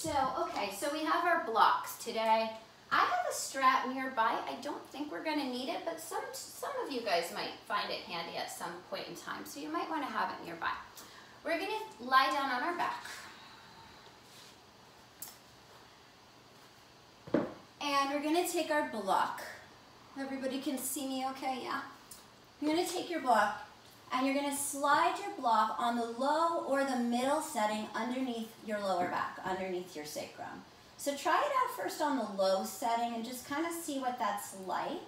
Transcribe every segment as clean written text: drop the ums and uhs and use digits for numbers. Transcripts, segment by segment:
Okay, so we have our blocks today. I have a strap nearby. I don't think we're gonna need it, but some of you guys might find it handy at some point in time, so you might wanna have it nearby. We're gonna lie down on our back. And we're gonna take our block. Everybody can see me okay, yeah? You're gonna take your block and you're gonna slide your block on the low or the middle setting underneath your lower back, underneath your sacrum. So try it out first on the low setting and just kind of see what that's like.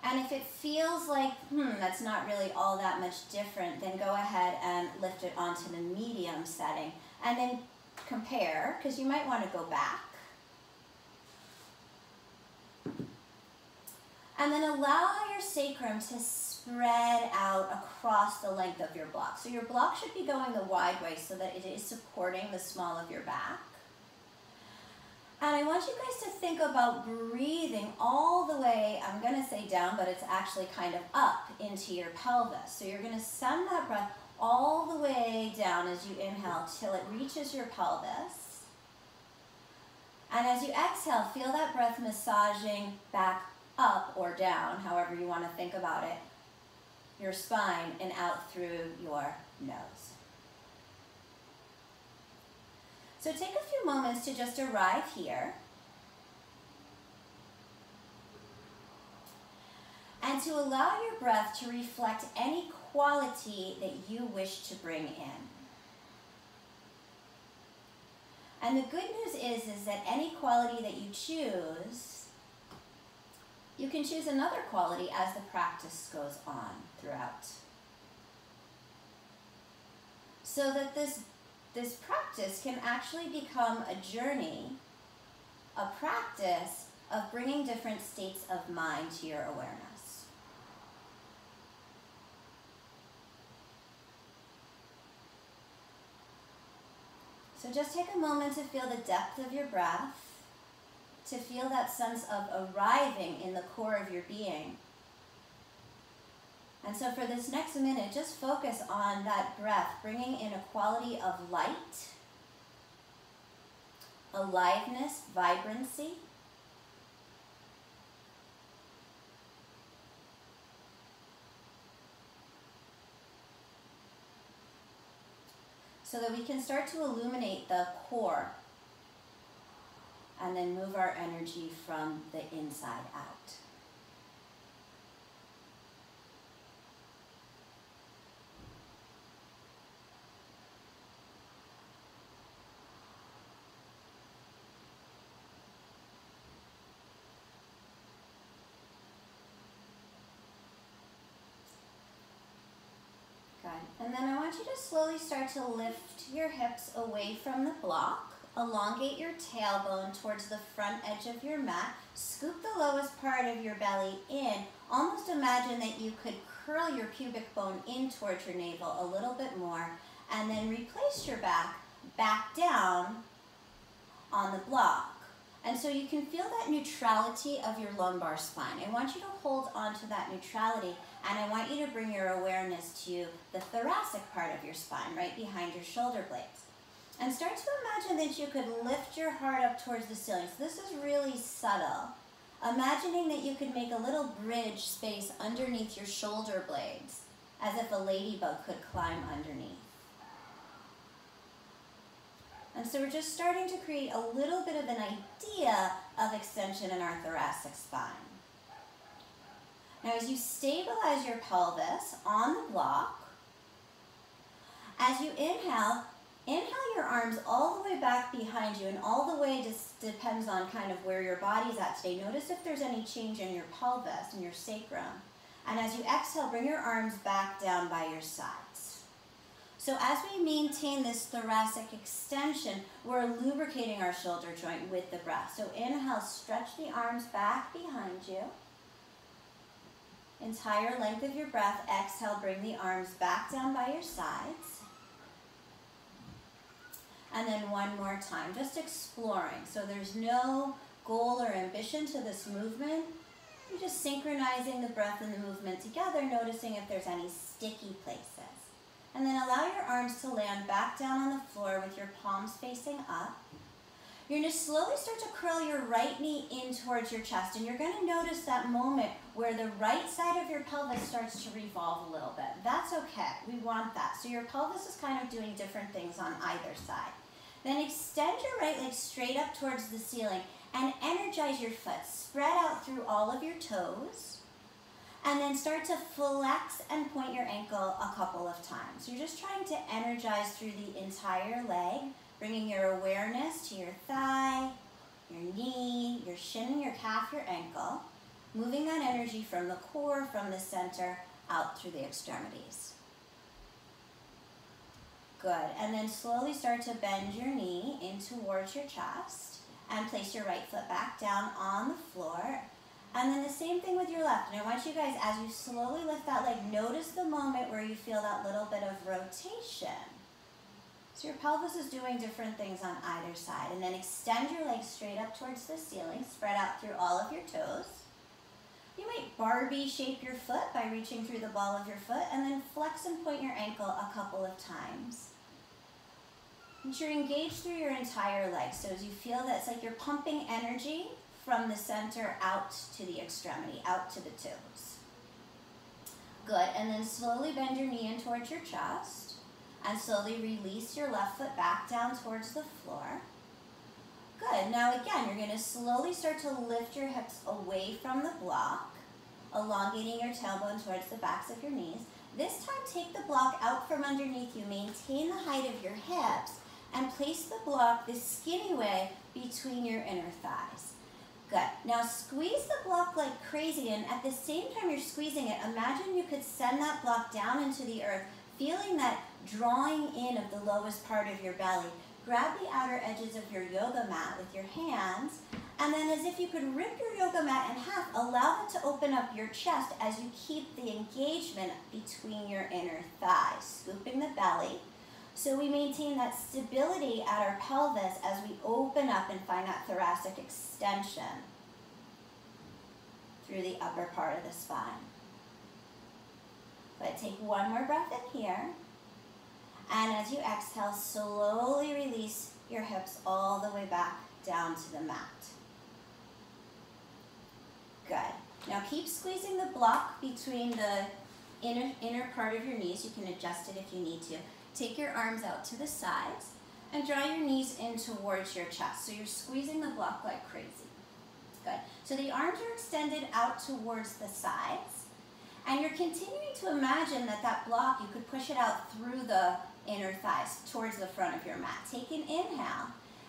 And if it feels like, that's not really all that much different, then go ahead and lift it onto the medium setting. And then compare, because you might want to go back. And then allow your sacrum to spread out across the length of your block. So your block should be going the wide way so that it is supporting the small of your back. And I want you guys to think about breathing all the way, I'm going to say down, but it's actually kind of up into your pelvis. So you're going to send that breath all the way down as you inhale till it reaches your pelvis. And as you exhale, feel that breath massaging back up or down, however you want to think about it, your spine and out through your nose. So take a few moments to just arrive here and to allow your breath to reflect any quality that you wish to bring in. And the good news is that any quality that you choose, you can choose another quality as the practice goes on throughout. So that this practice can actually become a journey, a practice of bringing different states of mind to your awareness. So just take a moment to feel the depth of your breath, to feel that sense of arriving in the core of your being. And so for this next minute, just focus on that breath, bringing in a quality of light, aliveness, vibrancy. So that we can start to illuminate the core and then move our energy from the inside out. Good. And then I want you to slowly start to lift your hips away from the block. Elongate your tailbone towards the front edge of your mat. Scoop the lowest part of your belly in. Almost imagine that you could curl your pubic bone in towards your navel a little bit more, and then replace your back down on the block. And so you can feel that neutrality of your lumbar spine. I want you to hold on to that neutrality, and I want you to bring your awareness to the thoracic part of your spine, right behind your shoulder blades. And start to imagine that you could lift your heart up towards the ceiling. So this is really subtle. Imagining that you could make a little bridge space underneath your shoulder blades, as if a ladybug could climb underneath. And so we're just starting to create a little bit of an idea of extension in our thoracic spine. Now as you stabilize your pelvis on the block, as you inhale your arms all the way back behind you, and all the way just depends on kind of where your body's at today. Notice if there's any change in your pelvis and your sacrum. And as you exhale, bring your arms back down by your sides. So as we maintain this thoracic extension, we're lubricating our shoulder joint with the breath. So inhale, stretch the arms back behind you. Entire length of your breath. Exhale, bring the arms back down by your sides. And then one more time, just exploring. So there's no goal or ambition to this movement. You're just synchronizing the breath and the movement together, noticing if there's any sticky places. And then allow your arms to land back down on the floor with your palms facing up. You're going to slowly start to curl your right knee in towards your chest, and you're going to notice that moment where the right side of your pelvis starts to revolve a little bit. That's okay. We want that. So your pelvis is kind of doing different things on either side. Then extend your right leg straight up towards the ceiling and energize your foot. Spread out through all of your toes. And then start to flex and point your ankle a couple of times. You're just trying to energize through the entire leg, bringing your awareness to your thigh, your knee, your shin, your calf, your ankle, moving that energy from the core, from the center, out through the extremities. Good. And then slowly start to bend your knee in towards your chest and place your right foot back down on the floor. And then the same thing with your left. And I want you guys, as you slowly lift that leg, notice the moment where you feel that little bit of rotation. So your pelvis is doing different things on either side. And then extend your legs straight up towards the ceiling. Spread out through all of your toes. You might Barbie shape your foot by reaching through the ball of your foot. And then flex and point your ankle a couple of times. And you're engaged through your entire leg. So as you feel that, it's like you're pumping energy from the center out to the extremity, out to the toes. Good, and then slowly bend your knee in towards your chest and slowly release your left foot back down towards the floor. Good, now again, you're going to slowly start to lift your hips away from the block, elongating your tailbone towards the backs of your knees. This time, take the block out from underneath you, maintain the height of your hips, and place the block the skinny way between your inner thighs. Good. Now squeeze the block like crazy, and at the same time you're squeezing it, imagine you could send that block down into the earth, feeling that drawing in of the lowest part of your belly. Grab the outer edges of your yoga mat with your hands, and then as if you could rip your yoga mat in half, allow it to open up your chest as you keep the engagement between your inner thighs, scooping the belly. So we maintain that stability at our pelvis as we open up and find that thoracic extension through the upper part of the spine. But take one more breath in here. And as you exhale, slowly release your hips all the way back down to the mat. Good. Now keep squeezing the block between the inner part of your knees. You can adjust it if you need to. Take your arms out to the sides and draw your knees in towards your chest. So you're squeezing the block like crazy. Good. So the arms are extended out towards the sides. And you're continuing to imagine that that block, you could push it out through the inner thighs towards the front of your mat. Take an inhale.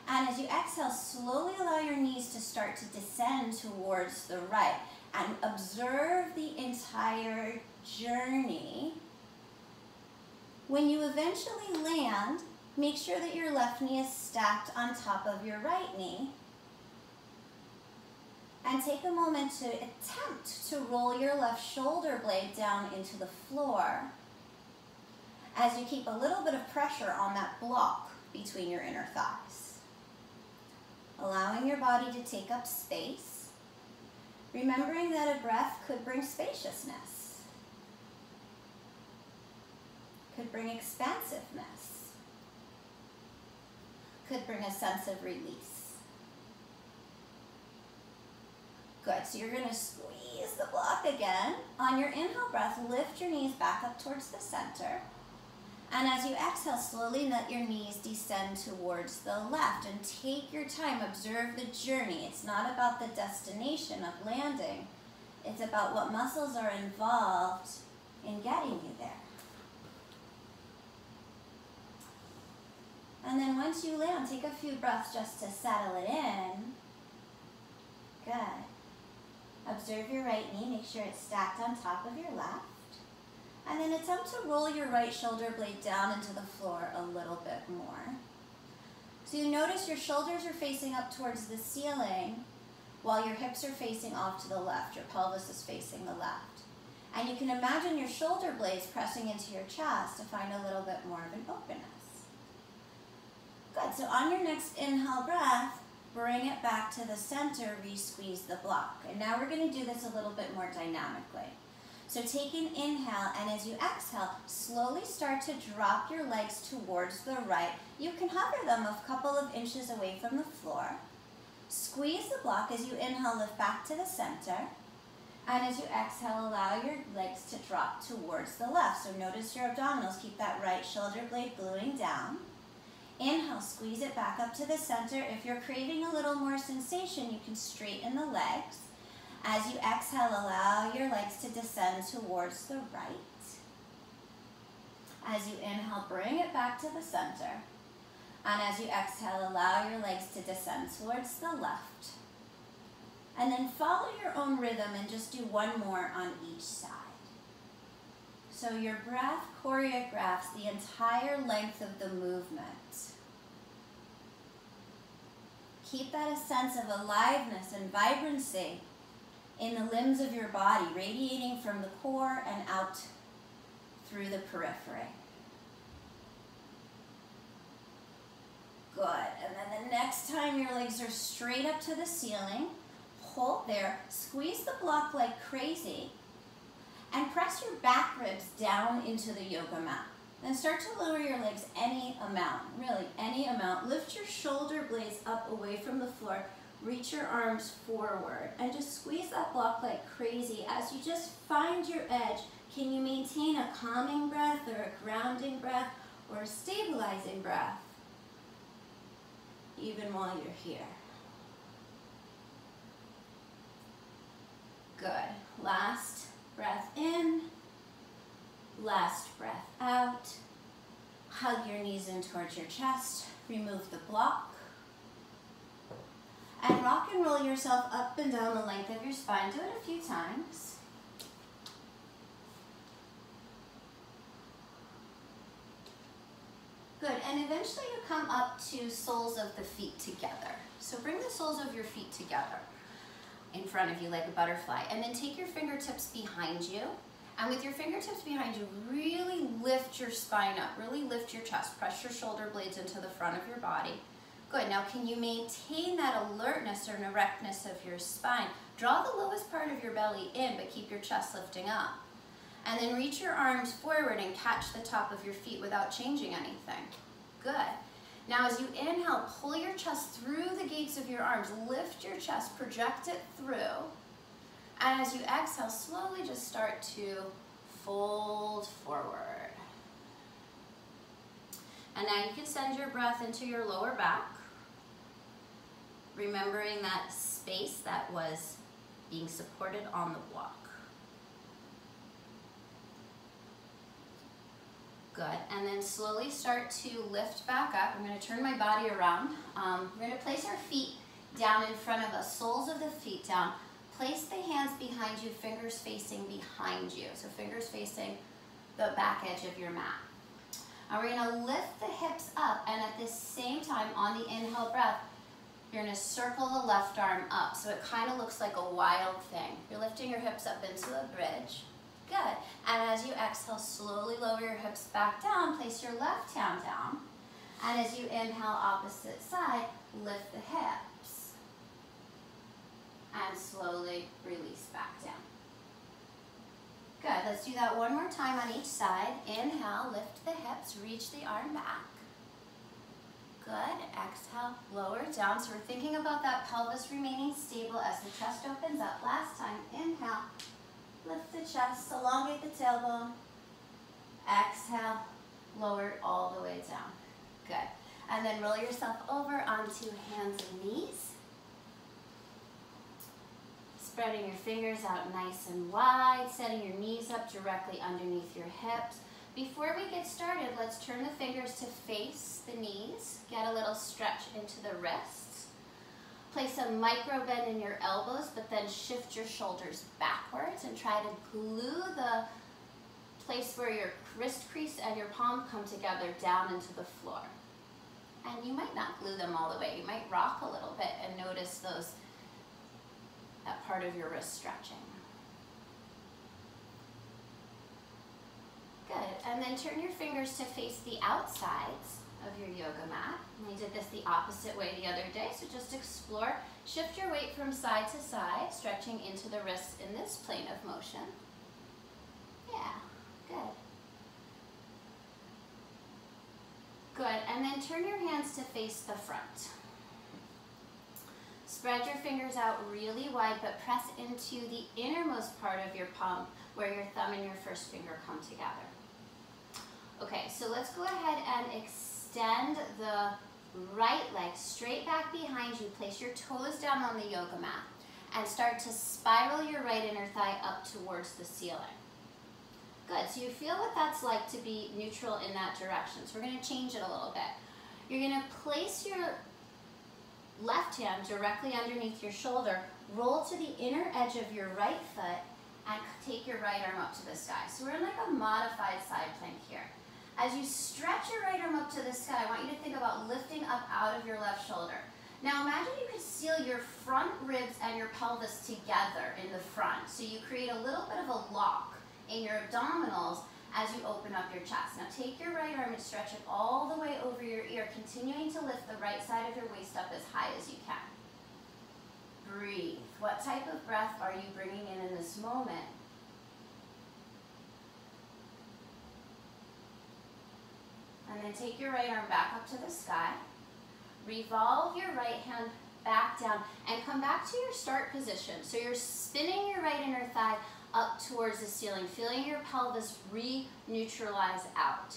And as you exhale, slowly allow your knees to start to descend towards the right. And observe the entire journey. When you eventually land, make sure that your left knee is stacked on top of your right knee. And take a moment to attempt to roll your left shoulder blade down into the floor as you keep a little bit of pressure on that block between your inner thighs. Allowing your body to take up space, remembering that a breath could bring spaciousness. Could bring expansiveness, could bring a sense of release. Good, so you're going to squeeze the block again. On your inhale breath, lift your knees back up towards the center. And as you exhale, slowly let your knees descend towards the left. And take your time, observe the journey. It's not about the destination of landing. It's about what muscles are involved in getting you there. And then once you land, take a few breaths just to settle it in. Good. Observe your right knee. Make sure it's stacked on top of your left. And then attempt to roll your right shoulder blade down into the floor a little bit more. So you notice your shoulders are facing up towards the ceiling while your hips are facing off to the left. Your pelvis is facing the left. And you can imagine your shoulder blades pressing into your chest to find a little bit more of an openness. Good, so on your next inhale breath, bring it back to the center, re-squeeze the block. And now we're going to do this a little bit more dynamically. So take an inhale, and as you exhale, slowly start to drop your legs towards the right. You can hover them a couple of inches away from the floor. Squeeze the block as you inhale, lift back to the center. And as you exhale, allow your legs to drop towards the left. So notice your abdominals. Keep that right shoulder blade gluing down. Inhale, squeeze it back up to the center. If you're craving a little more sensation, you can straighten the legs. As you exhale, allow your legs to descend towards the right. As you inhale, bring it back to the center. And as you exhale, allow your legs to descend towards the left. And then follow your own rhythm and just do one more on each side. So your breath choreographs the entire length of the movement. Keep that a sense of aliveness and vibrancy in the limbs of your body, radiating from the core and out through the periphery. Good. And then the next time your legs are straight up to the ceiling, hold there, squeeze the block like crazy, and press your back ribs down into the yoga mat. Then start to lower your legs any amount, really any amount. Lift your shoulder blades up away from the floor. Reach your arms forward and just squeeze that block like crazy. As you just find your edge, can you maintain a calming breath or a grounding breath or a stabilizing breath, even while you're here? Good. Last breath in, last breath out. Hug your knees in towards your chest. Remove the block. And rock and roll yourself up and down the length of your spine. Do it a few times. Good, and eventually you come up to soles of the feet together. So bring the soles of your feet together in front of you like a butterfly. And then take your fingertips behind you. And with your fingertips behind you, really lift your spine up. Really lift your chest. Press your shoulder blades into the front of your body. Good, now can you maintain that alertness or erectness of your spine? Draw the lowest part of your belly in, but keep your chest lifting up. And then reach your arms forward and catch the top of your feet without changing anything. Good. Now as you inhale, pull your chest through the gates of your arms. Lift your chest, project it through. And as you exhale, slowly just start to fold forward. And now you can send your breath into your lower back, remembering that space that was being supported on the block. Good, and then slowly start to lift back up. I'm going to turn my body around. We're going to place our feet down in front of us, soles of the feet down. Place the hands behind you, fingers facing behind you. So fingers facing the back edge of your mat. And we're going to lift the hips up, and at the same time, on the inhale breath, you're going to circle the left arm up. So it kind of looks like a wild thing. You're lifting your hips up into the bridge. Good. And as you exhale, slowly lower your hips back down. Place your left hand down. And as you inhale, opposite side, lift the hips. And slowly release back down. Good. Let's do that one more time on each side. Inhale, lift the hips, reach the arm back. Good. Exhale, lower down. So we're thinking about that pelvis remaining stable as the chest opens up. Last time, inhale, lift the chest, elongate the tailbone. Exhale, lower it all the way down. Good. And then roll yourself over onto hands and knees. Spreading your fingers out nice and wide, setting your knees up directly underneath your hips. Before we get started, let's turn the fingers to face the knees. Get a little stretch into the wrists. Place a micro bend in your elbows, but then shift your shoulders backwards and try to glue the place where your wrist crease and your palm come together down into the floor. And you might not glue them all the way. You might rock a little bit and notice that part of your wrist stretching. Good, and then turn your fingers to face the outsides of your yoga mat. We did this the opposite way the other day, so just explore. Shift your weight from side to side, stretching into the wrists in this plane of motion. then turn your hands to face the front. Spread your fingers out really wide, but press into the innermost part of your palm where your thumb and your first finger come together. Okay, so let's go ahead and extend the right leg straight back behind you. Place your toes down on the yoga mat and start to spiral your right inner thigh up towards the ceiling. Good, so you feel what that's like to be neutral in that direction. So we're going to change it a little bit. You're going to place your left hand directly underneath your shoulder, roll to the inner edge of your right foot, and take your right arm up to the sky. So we're in like a modified side plank here. As you stretch your right arm up to the sky, I want you to think about lifting up out of your left shoulder. Now imagine you could seal your front ribs and your pelvis together in the front. So you create a little bit of a lock in your abdominals as you open up your chest. Now take your right arm and stretch it all the way over your ear, continuing to lift the right side of your waist up as high as you can. Breathe. What type of breath are you bringing in this moment? And then take your right arm back up to the sky. Revolve your right hand back down and come back to your start position. So you're spinning your right inner thigh up towards the ceiling, feeling your pelvis re-neutralize out.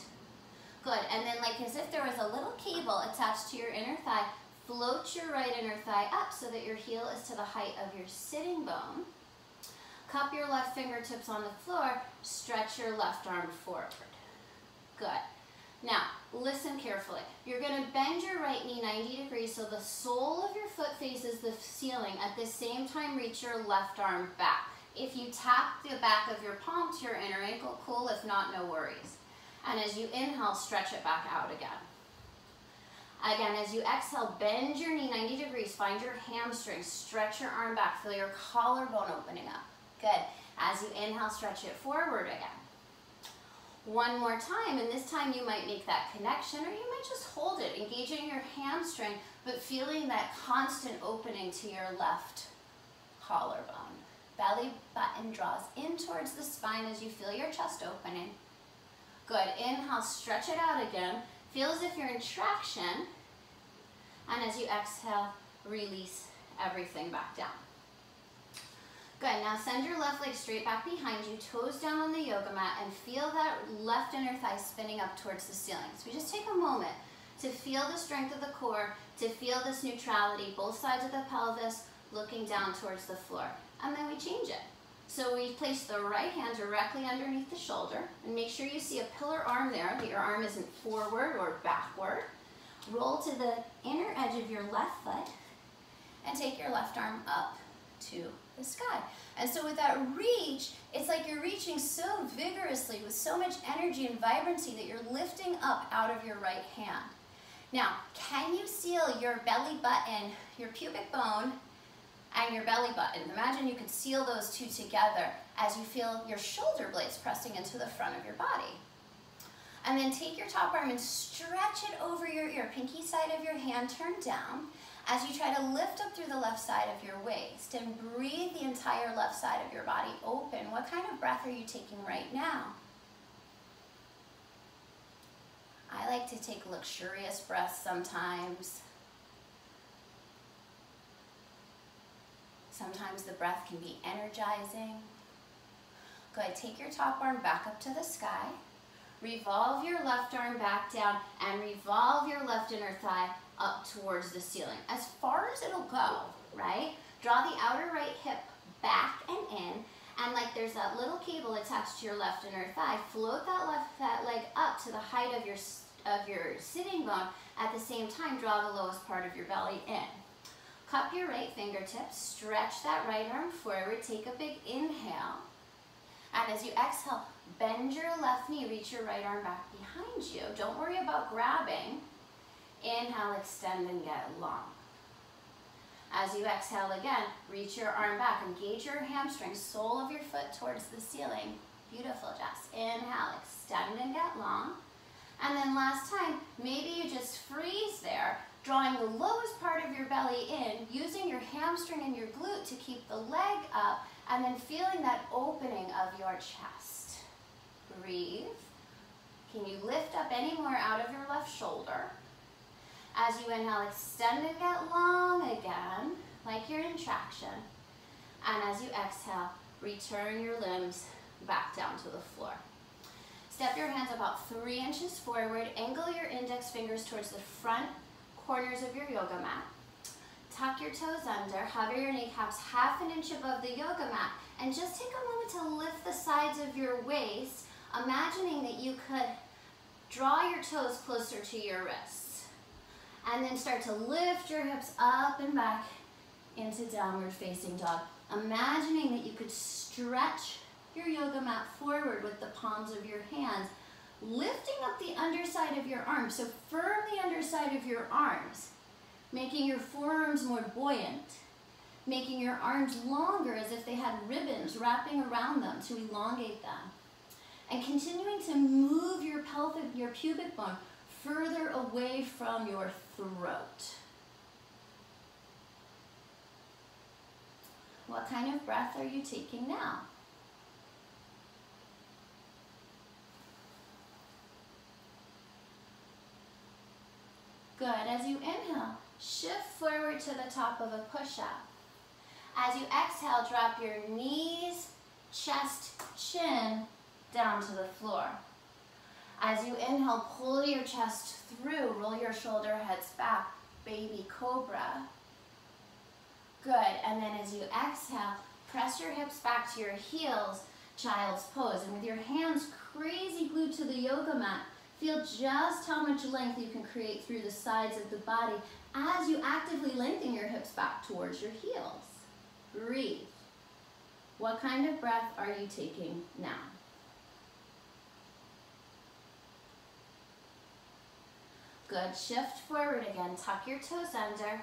Good, and then like as if there was a little cable attached to your inner thigh, float your right inner thigh up so that your heel is to the height of your sitting bone. Cup your left fingertips on the floor, stretch your left arm forward. Good. Now, listen carefully. You're going to bend your right knee 90 degrees so the sole of your foot faces the ceiling. At the same time, reach your left arm back. If you tap the back of your palm to your inner ankle, cool. If not, no worries. And as you inhale, stretch it back out again. Again, as you exhale, bend your knee 90 degrees. Find your hamstring. Stretch your arm back. Feel your collarbone opening up. Good. As you inhale, stretch it forward again. One more time, and this time you might make that connection, or you might just hold it, engaging your hamstring, but feeling that constant opening to your left collarbone. Belly button draws in towards the spine as you feel your chest opening. Good. Inhale, stretch it out again. Feel as if you're in traction. And as you exhale, release everything back down. Good. Now send your left leg straight back behind you, toes down on the yoga mat, and feel that left inner thigh spinning up towards the ceiling. So we just take a moment to feel the strength of the core, to feel this neutrality, both sides of the pelvis looking down towards the floor. And then we change it. So we place the right hand directly underneath the shoulder, and make sure you see a pillar arm there, that your arm isn't forward or backward. Roll to the inner edge of your left foot, and take your left arm up to the sky. And so with that reach, it's like you're reaching so vigorously with so much energy and vibrancy that you're lifting up out of your right hand. Now, can you seal your belly button, your pubic bone, and your belly button? Imagine you could seal those two together as you feel your shoulder blades pressing into the front of your body. And then take your top arm and stretch it over your ear, pinky side of your hand turned down, as you try to lift up through the left side of your waist and breathe the entire left side of your body open. What kind of breath are you taking right now? I like to take luxurious breaths sometimes. Sometimes the breath can be energizing. Good, take your top arm back up to the sky. Revolve your left arm back down and revolve your left inner thigh up towards the ceiling, as far as it'll go, right? Draw the outer right hip back and in, and like there's that little cable attached to your left inner thigh, float that leg up to the height of your sitting bone. At the same time, draw the lowest part of your belly in. Cup your right fingertips, stretch that right arm forward, take a big inhale, and as you exhale, bend your left knee, reach your right arm back behind you. Don't worry about grabbing. Inhale, extend and get long. As you exhale again, reach your arm back, engage your hamstring, sole of your foot towards the ceiling. Beautiful, Jess. Inhale, extend and get long. And then last time, maybe you just freeze there, drawing the lowest part of your belly in, using your hamstring and your glute to keep the leg up, and then feeling that opening of your chest. Breathe. Can you lift up any more out of your left shoulder? As you inhale, extend and get long again, like you're in traction. And as you exhale, return your limbs back down to the floor. Step your hands about 3 inches forward. Angle your index fingers towards the front corners of your yoga mat. Tuck your toes under. Hover your kneecaps 1/2 inch above the yoga mat. And just take a moment to lift the sides of your waist, imagining that you could draw your toes closer to your wrists. And then start to lift your hips up and back into downward facing dog. Imagining that you could stretch your yoga mat forward with the palms of your hands, lifting up the underside of your arms. So firm the underside of your arms, making your forearms more buoyant, making your arms longer as if they had ribbons wrapping around them to elongate them. And continuing to move your pubic bone further away from your throat. What kind of breath are you taking now? Good. As you inhale, shift forward to the top of a push-up. As you exhale, drop your knees, chest, chin down to the floor. As you inhale, pull your chest through, roll your shoulder heads back, baby cobra. Good. And then as you exhale, press your hips back to your heels, child's pose. And with your hands crazy glued to the yoga mat, feel just how much length you can create through the sides of the body as you actively lengthen your hips back towards your heels. Breathe. What kind of breath are you taking now? Good. Shift forward again. Tuck your toes under.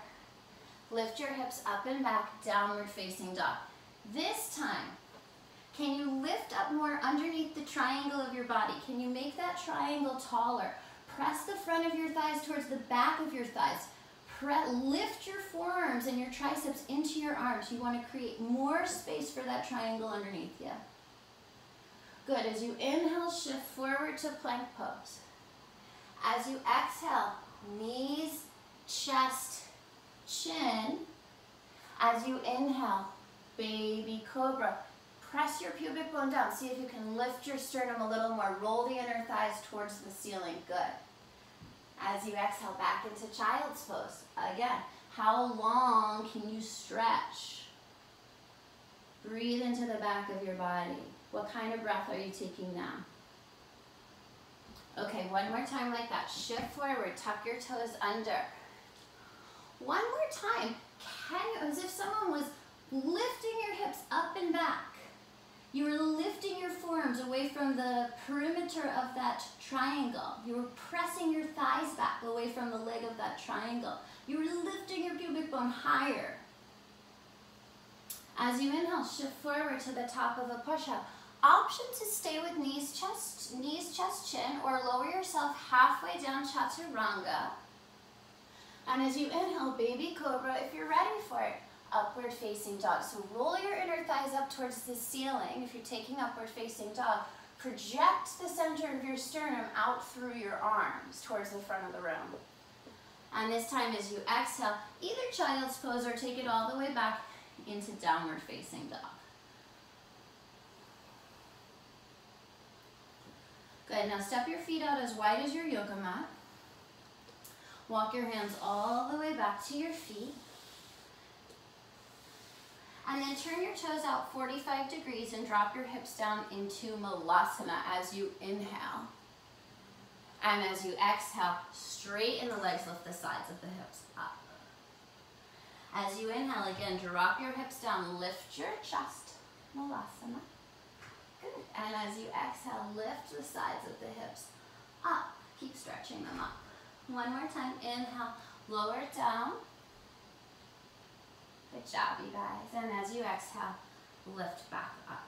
Lift your hips up and back, downward facing dog. This time, can you lift up more underneath the triangle of your body? Can you make that triangle taller? Press the front of your thighs towards the back of your thighs. Lift your forearms and your triceps into your arms. You want to create more space for that triangle underneath you. Good. As you inhale, shift forward to plank pose. As you exhale, knees, chest, chin. As you inhale, baby cobra. Press your pubic bone down. See if you can lift your sternum a little more. Roll the inner thighs towards the ceiling. Good. As you exhale, back into child's pose. Again, how long can you stretch? Breathe into the back of your body. What kind of breath are you taking now? Okay, one more time like that. Shift forward, tuck your toes under. One more time, as if someone was lifting your hips up and back. You were lifting your forearms away from the perimeter of that triangle. You were pressing your thighs back away from the leg of that triangle. You were lifting your pubic bone higher. As you inhale, shift forward to the top of a push-up. Option to stay with knees, chest, chin, or lower yourself halfway down chaturanga. And as you inhale, baby cobra, if you're ready for it, upward facing dog. So roll your inner thighs up towards the ceiling. If you're taking upward facing dog, project the center of your sternum out through your arms towards the front of the room. And this time as you exhale, either child's pose or take it all the way back into downward facing dog. Good. Now step your feet out as wide as your yoga mat. Walk your hands all the way back to your feet. And then turn your toes out 45 degrees and drop your hips down into Malasana as you inhale. And as you exhale, straighten the legs, lift the sides of the hips up. As you inhale again, drop your hips down, lift your chest, Malasana. Good. And as you exhale, lift the sides of the hips up. Keep stretching them up. One more time, inhale, lower it down. Good job, you guys. And as you exhale, lift back up.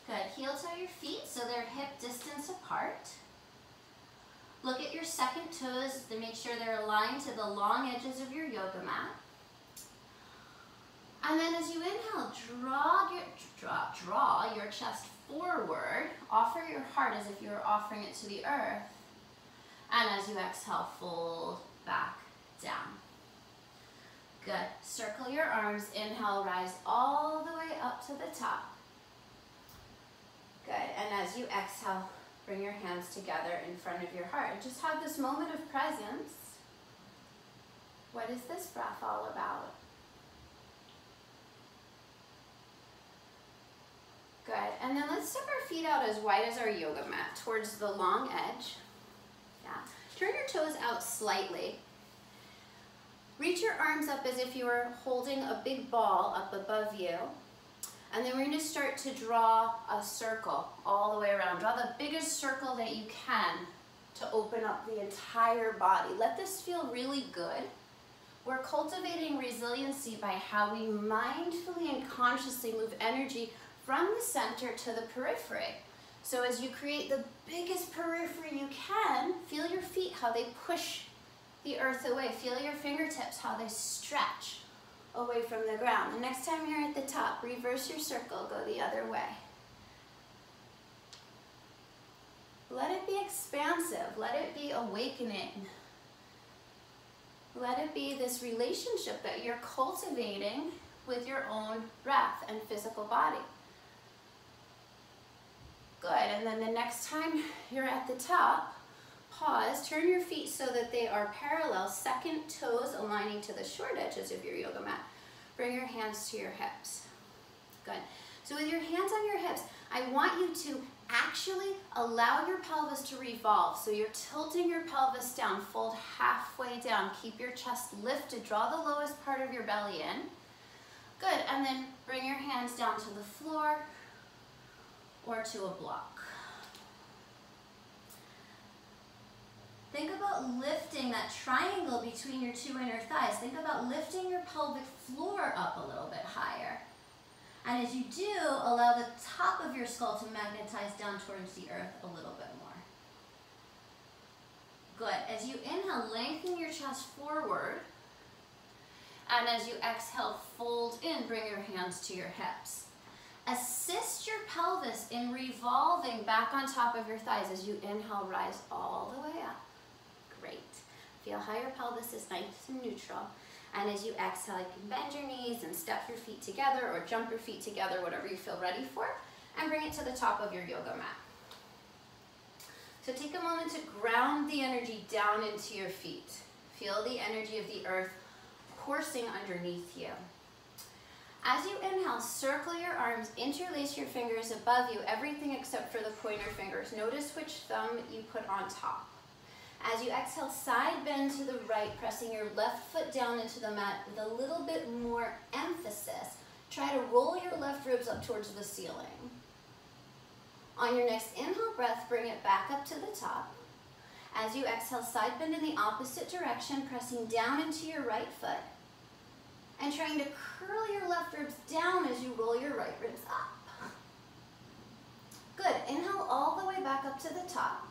Good. Heel toe your feet so they're hip distance apart. Look at your second toes to make sure they're aligned to the long edges of your yoga mat. And then as you inhale, draw your chest forward. Offer your heart as if you were offering it to the earth. And as you exhale, fold back down. Good. Circle your arms. Inhale, rise all the way up to the top. Good. And as you exhale, bring your hands together in front of your heart. And just have this moment of presence. What is this breath all about? Good. And then let's step our feet out as wide as our yoga mat towards the long edge. Yeah. Turn your toes out slightly. Reach your arms up as if you were holding a big ball up above you. And then we're going to start to draw a circle all the way around. Draw the biggest circle that you can to open up the entire body. Let this feel really good. We're cultivating resiliency by how we mindfully and consciously move energy from the center to the periphery. So as you create the biggest periphery you can, feel your feet, how they push the earth away. Feel your fingertips, how they stretch away from the ground. The next time you're at the top, reverse your circle, go the other way. Let it be expansive. Let it be awakening. Let it be this relationship that you're cultivating with your own breath and physical body. Good, and then the next time you're at the top, pause, turn your feet so that they are parallel, second toes aligning to the short edges of your yoga mat. Bring your hands to your hips. Good. So with your hands on your hips, I want you to actually allow your pelvis to revolve. So you're tilting your pelvis down, fold halfway down, keep your chest lifted, draw the lowest part of your belly in. Good, and then bring your hands down to the floor or to a block. Think about lifting that triangle between your two inner thighs. Think about lifting your pelvic floor up a little bit higher. And as you do, allow the top of your skull to magnetize down towards the earth a little bit more. Good. As you inhale, lengthen your chest forward. And as you exhale, fold in, bring your hands to your hips. Assist your pelvis in revolving back on top of your thighs as you inhale, rise all the way up. Great. Feel how your pelvis is nice and neutral. And as you exhale, you can bend your knees and step your feet together or jump your feet together, whatever you feel ready for, and bring it to the top of your yoga mat. So take a moment to ground the energy down into your feet. Feel the energy of the earth coursing underneath you. As you inhale, circle your arms, interlace your fingers above you, everything except for the pointer fingers. Notice which thumb you put on top. As you exhale, side bend to the right, pressing your left foot down into the mat with a little bit more emphasis. Try to roll your left ribs up towards the ceiling. On your next inhale breath, bring it back up to the top. As you exhale, side bend in the opposite direction, pressing down into your right foot. And trying to curl your left ribs down as you roll your right ribs up. Good. Inhale all the way back up to the top.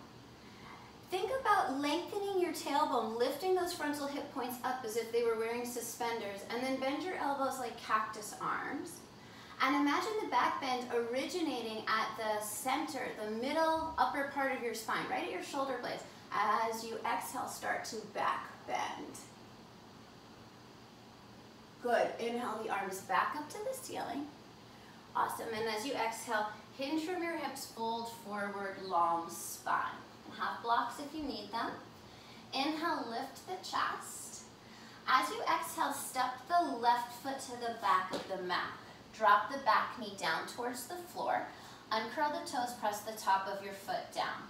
Think about lengthening your tailbone, lifting those frontal hip points up as if they were wearing suspenders, and then bend your elbows like cactus arms. And imagine the back bend originating at the center, the middle upper part of your spine, right at your shoulder blades. As you exhale, start to back bend. Good. Inhale the arms back up to the ceiling. Awesome. And as you exhale, hinge from your hips, fold forward, long spine. Have blocks if you need them. Inhale, lift the chest. As you exhale, step the left foot to the back of the mat. Drop the back knee down towards the floor. Uncurl the toes, press the top of your foot down.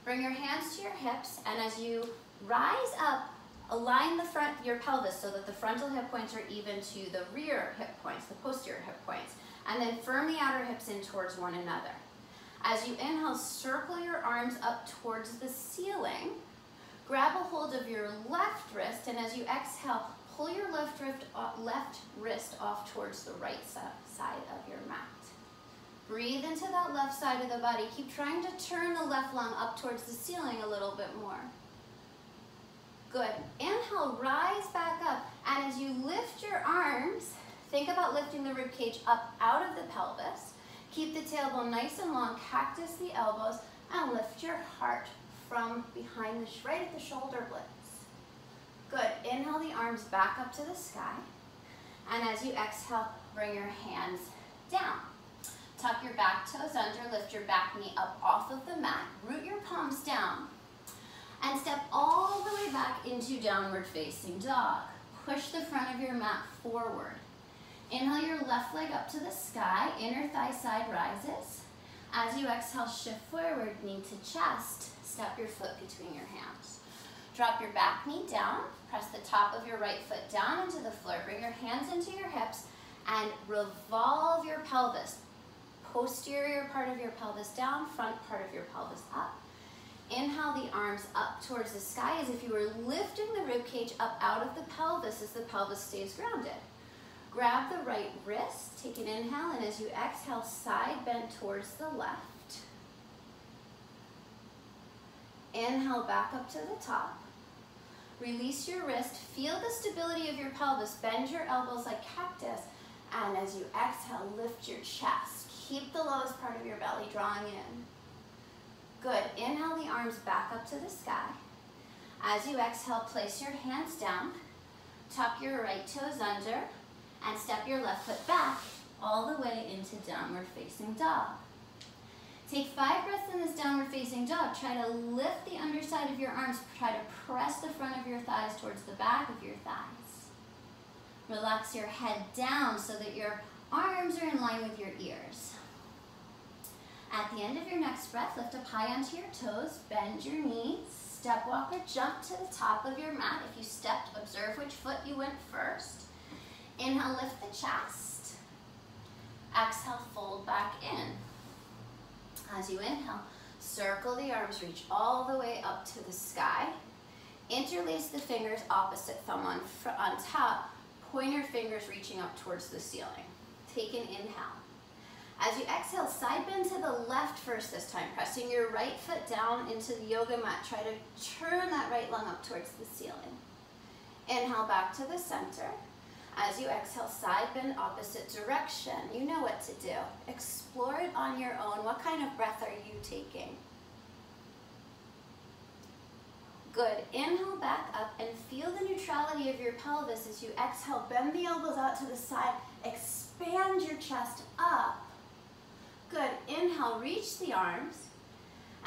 Bring your hands to your hips, and as you rise up, align your pelvis so that the frontal hip points are even to the rear hip points, the posterior hip points, and then firm the outer hips in towards one another. As you inhale, circle your arms up towards the ceiling. Grab a hold of your left wrist, and as you exhale, pull your left wrist off towards the right side of your mat. Breathe into that left side of the body. Keep trying to turn the left lung up towards the ceiling a little bit more. Good. Inhale, rise back up, and as you lift your arms, think about lifting the rib cage up out of the pelvis. Keep the tailbone nice and long, cactus the elbows, and lift your heart from behind, right at the shoulder blades. Good. Inhale the arms back up to the sky. And as you exhale, bring your hands down. Tuck your back toes under, lift your back knee up off of the mat, root your palms down, and step all the way back into downward facing dog. Push the front of your mat forward. Inhale your left leg up to the sky, inner thigh side rises. As you exhale, shift forward, knee to chest, step your foot between your hands. Drop your back knee down, press the top of your right foot down into the floor, bring your hands into your hips, and revolve your pelvis. Posterior part of your pelvis down, front part of your pelvis up. Inhale the arms up towards the sky as if you were lifting the rib cage up out of the pelvis as the pelvis stays grounded. Grab the right wrist, take an inhale, and as you exhale, side bend towards the left. Inhale back up to the top. Release your wrist, feel the stability of your pelvis, bend your elbows like cactus, and as you exhale, lift your chest. Keep the lowest part of your belly drawing in. Good. Inhale the arms back up to the sky. As you exhale, place your hands down, tuck your right toes under, and step your left foot back all the way into downward facing dog. Take 5 breaths in this downward facing dog. Try to lift the underside of your arms. Try to press the front of your thighs towards the back of your thighs. Relax your head down so that your arms are in line with your ears. At the end of your next breath, lift up high onto your toes, bend your knees, step, walk, or jump to the top of your mat. If you stepped, observe which foot you went first. Inhale, lift the chest. Exhale, fold back in. As you inhale, circle the arms, reach all the way up to the sky. Interlace the fingers, opposite thumb on top, pointer fingers reaching up towards the ceiling. Take an inhale. As you exhale, side bend to the left first this time, pressing your right foot down into the yoga mat. Try to turn that right lung up towards the ceiling. Inhale back to the center. As you exhale, side bend opposite direction. You know what to do. Explore it on your own. What kind of breath are you taking? Good. Inhale back up and feel the neutrality of your pelvis as you exhale. Bend the elbows out to the side. Expand your chest up. Good. Inhale, reach the arms.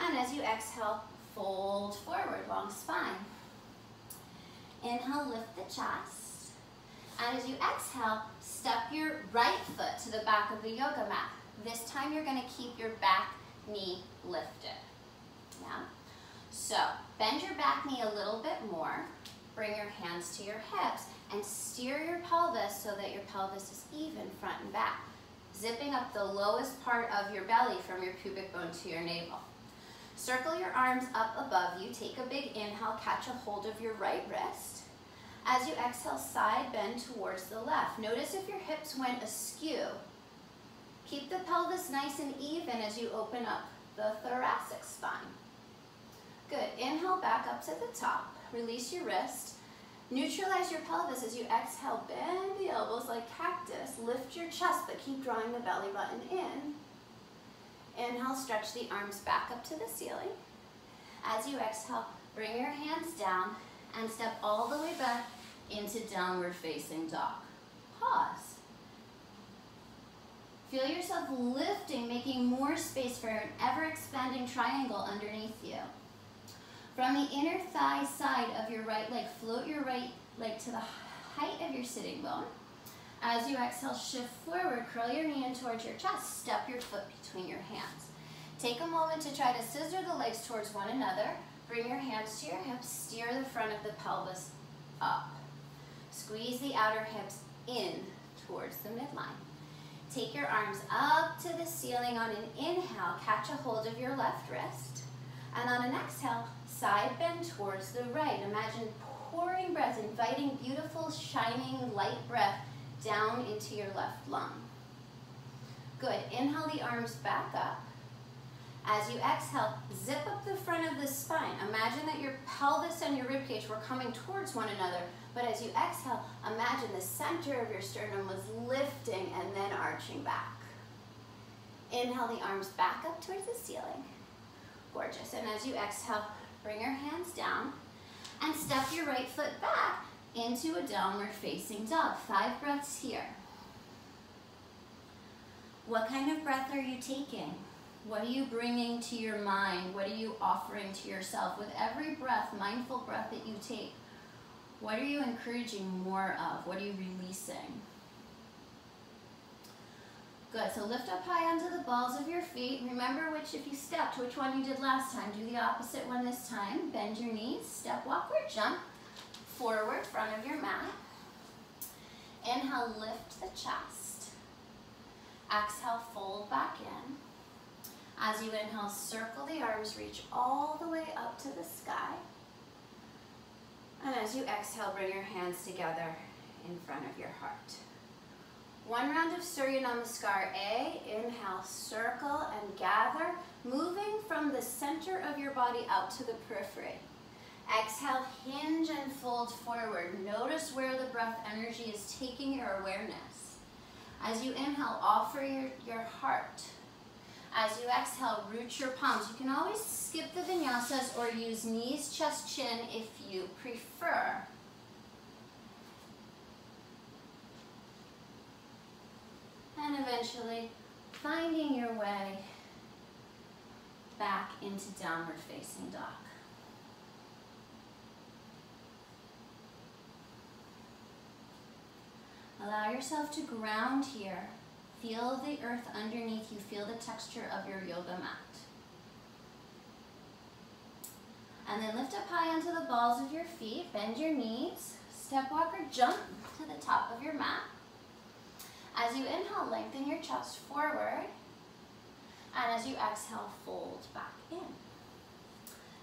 And as you exhale, fold forward, long spine. Inhale, lift the chest. And as you exhale, step your right foot to the back of the yoga mat. This time you're going to keep your back knee lifted. Yeah. So bend your back knee a little bit more. Bring your hands to your hips and steer your pelvis so that your pelvis is even front and back. Zipping up the lowest part of your belly from your pubic bone to your navel. Circle your arms up above you. Take a big inhale, catch a hold of your right wrist. As you exhale, side bend towards the left. Notice if your hips went askew. Keep the pelvis nice and even as you open up the thoracic spine. Good. Inhale back up to the top. Release your wrist. Neutralize your pelvis as you exhale. Bend the elbows like cactus. Lift your chest, but keep drawing the belly button in. Inhale, stretch the arms back up to the ceiling. As you exhale, bring your hands down and step all the way back into downward facing dog. Pause. Feel yourself lifting, making more space for an ever-expanding triangle underneath you. From the inner thigh side of your right leg, float your right leg to the height of your sitting bone. As you exhale, shift forward, curl your knee in towards your chest, step your foot between your hands. Take a moment to try to scissor the legs towards one another. Bring your hands to your hips, steer the front of the pelvis up. Squeeze the outer hips in towards the midline. Take your arms up to the ceiling. On an inhale, catch a hold of your left wrist. And on an exhale, side bend towards the right. Imagine pouring breath, inviting beautiful, shining, light breath down into your left lung. Good. Inhale the arms back up. As you exhale, zip up the front of the spine. Imagine that your pelvis and your ribcage were coming towards one another, but as you exhale, imagine the center of your sternum was lifting and then arching back. Inhale the arms back up towards the ceiling. Gorgeous. And as you exhale, Bring your hands down and step your right foot back into a downward facing dog. 5 breaths here. What kind of breath are you taking? What are you bringing to your mind? What are you offering to yourself? With every breath, mindful breath that you take, what are you encouraging more of? What are you releasing? Good, so lift up high onto the balls of your feet. Remember if you stepped, which one you did last time. Do the opposite one this time. Bend your knees, step, walk, or jump. Forward, front of your mat. Inhale, lift the chest. Exhale, fold back in. As you inhale, circle the arms, reach all the way up to the sky. And as you exhale, bring your hands together in front of your heart. 1 round of Surya Namaskar. Inhale, circle and gather, moving from the center of your body out to the periphery. Exhale, hinge and fold forward. Notice where the breath energy is taking your awareness. As you inhale, offer your heart. As you exhale, root your palms. You can always skip the vinyasas or use knees, chest, chin if you prefer. And eventually finding your way back into downward facing dog. Allow yourself to ground here. Feel the earth underneath you. Feel the texture of your yoga mat. And then lift up high onto the balls of your feet. Bend your knees. Step, walk, or jump to the top of your mat. As you inhale, lengthen your chest forward. And as you exhale, fold back in.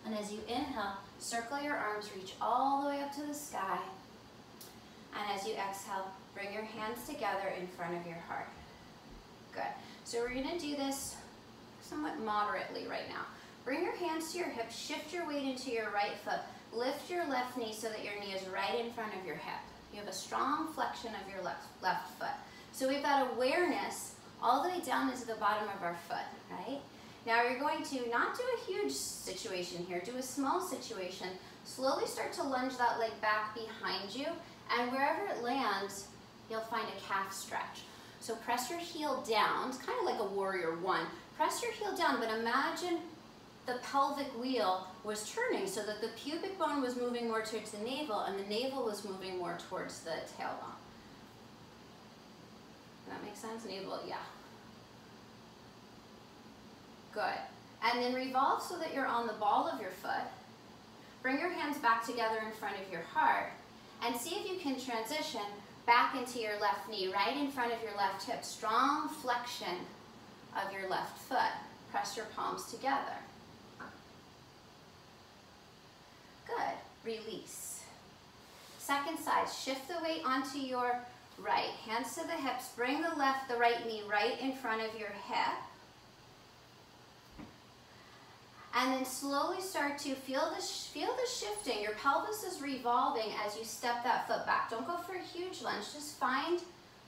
And as you inhale, circle your arms, reach all the way up to the sky. And as you exhale, bring your hands together in front of your heart. Good. So we're going to do this somewhat moderately right now. Bring your hands to your hips, shift your weight into your right foot, lift your left knee so that your knee is right in front of your hip. You have a strong flexion of your left foot. So we've got awareness all the way down into the bottom of our foot, right? Now you're going to not do a huge situation here, do a small situation. Slowly start to lunge that leg back behind you, and wherever it lands, you'll find a calf stretch. So press your heel down. It's kind of like a warrior one. Press your heel down, but imagine the pelvic wheel was turning so that the pubic bone was moving more towards the navel and the navel was moving more towards the tailbone. Does that make sense? Navel, yeah. Good. And then revolve so that you're on the ball of your foot. Bring your hands back together in front of your heart and see if you can transition back into your left knee, right in front of your left hip. Strong flexion of your left foot. Press your palms together. Good. Release. Second side, shift the weight onto your right. Hands to the hips. Bring the right knee right in front of your hip. And then slowly start to feel the shifting. Your pelvis is revolving as you step that foot back. Don't go for a huge lunge. Just find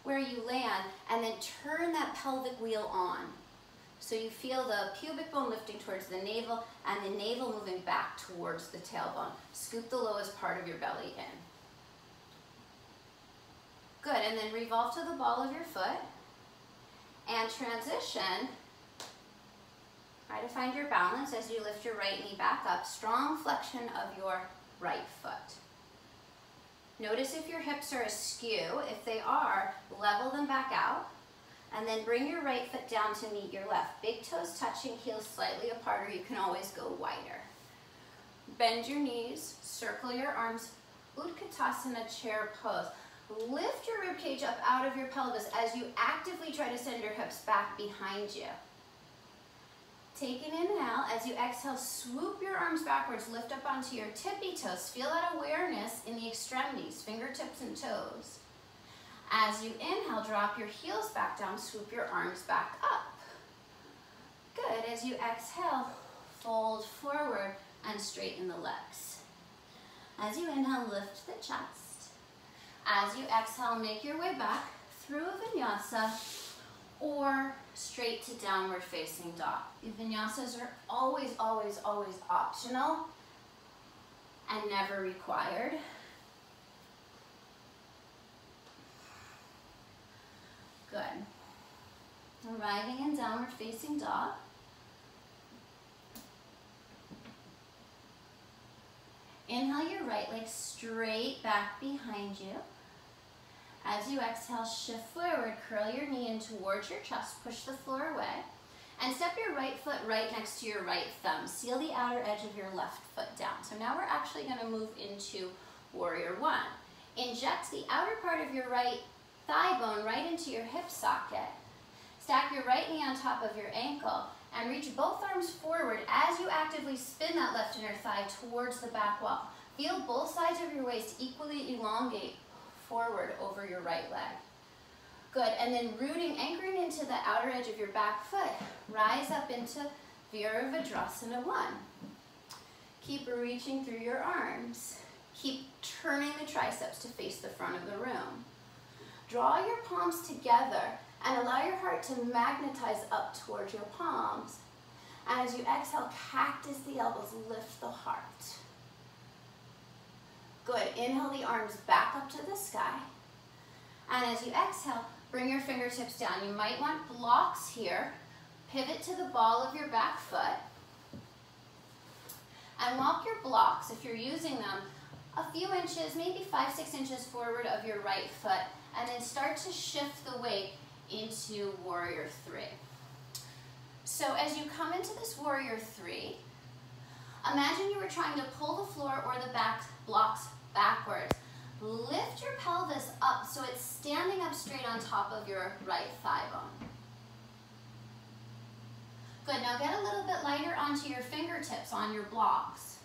where you land and then turn that pelvic wheel on. So you feel the pubic bone lifting towards the navel and the navel moving back towards the tailbone. Scoop the lowest part of your belly in. Good, and then revolve to the ball of your foot and transition. Try to find your balance as you lift your right knee back up. Strong flexion of your right foot. Notice if your hips are askew. If they are, level them back out. And then bring your right foot down to meet your left. Big toes touching, heels slightly apart, or you can always go wider. Bend your knees, circle your arms, Utkatasana chair pose. Lift your ribcage up out of your pelvis as you actively try to send your hips back behind you. Take an inhale. As you exhale, swoop your arms backwards, lift up onto your tippy toes. Feel that awareness in the extremities, fingertips and toes. As you inhale, drop your heels back down, swoop your arms back up. Good. As you exhale, fold forward and straighten the legs. As you inhale, lift the chest. As you exhale, make your way back through a vinyasa or straight to downward facing dog. The vinyasas are always, always, always optional. and never required. Good. Arriving in downward facing dog. Inhale your right leg straight back behind you. As you exhale, shift forward, curl your knee in towards your chest, push the floor away, and step your right foot right next to your right thumb. Seal the outer edge of your left foot down. So now we're actually going to move into Warrior One. Inject the outer part of your right thigh bone right into your hip socket. Stack your right knee on top of your ankle and reach both arms forward as you actively spin that left inner thigh towards the back wall. Feel both sides of your waist equally elongate forward over your right leg. Good, and then anchoring into the outer edge of your back foot, rise up into Virabhadrasana 1. Keep reaching through your arms. Keep turning the triceps to face the front of the room. Draw your palms together and allow your heart to magnetize up towards your palms. And as you exhale, cactus the elbows, lift the heart. Good, inhale the arms back up to the sky. And as you exhale, bring your fingertips down. You might want blocks here. Pivot to the ball of your back foot. And walk your blocks, if you're using them, a few inches, maybe 5-6 inches forward of your right foot. And then start to shift the weight into Warrior 3. So as you come into this Warrior 3, imagine you were trying to pull the floor or the back blocks backwards. Lift your pelvis up so it's standing up straight on top of your right thigh bone. Good, now get a little bit lighter onto your fingertips on your blocks.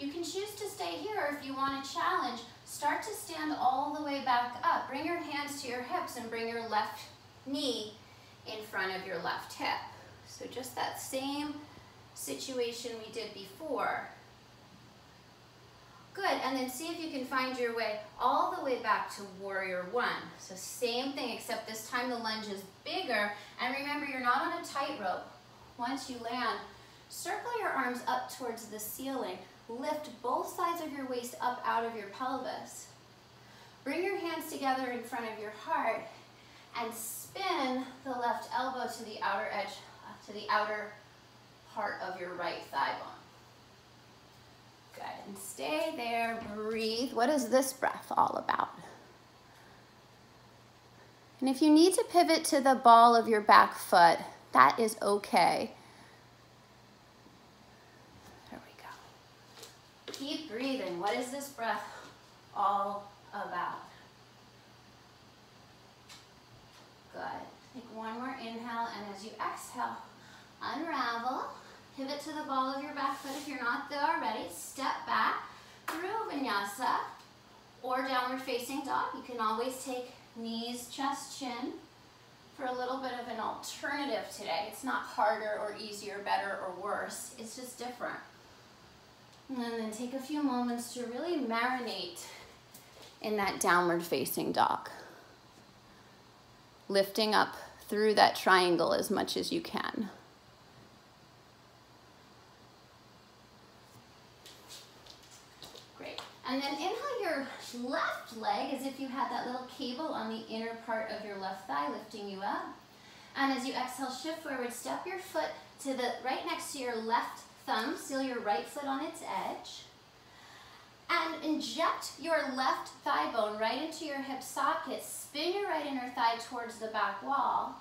You can choose to stay here, or if you want to challenge, start to stand all the way back up. Bring your hands to your hips and bring your left knee in front of your left hip. So just that same situation we did before. Good, and then see if you can find your way all the way back to Warrior One. So same thing, except this time the lunge is bigger. And remember, you're not on a tightrope. Once you land, circle your arms up towards the ceiling. Lift both sides of your waist up out of your pelvis. Bring your hands together in front of your heart and spin the left elbow to the outer edge, to the outer part of your right thigh bone. Good, and stay there, breathe. What is this breath all about? And if you need to pivot to the ball of your back foot, that is okay. There we go. Keep breathing. What is this breath all about? Good. Take one more inhale, and as you exhale, unravel. Pivot to the ball of your back foot if you're not there already. Step back through vinyasa or downward facing dog. You can always take knees, chest, chin for a little bit of an alternative today. It's not harder or easier, better or worse. It's just different. And then take a few moments to really marinate in that downward facing dog. Lifting up through that triangle as much as you can. And then inhale your left leg as if you had that little cable on the inner part of your left thigh lifting you up. And as you exhale, shift forward, step your foot to the right next to your left thumb, seal your right foot on its edge. And inject your left thigh bone right into your hip socket. Spin your right inner thigh towards the back wall.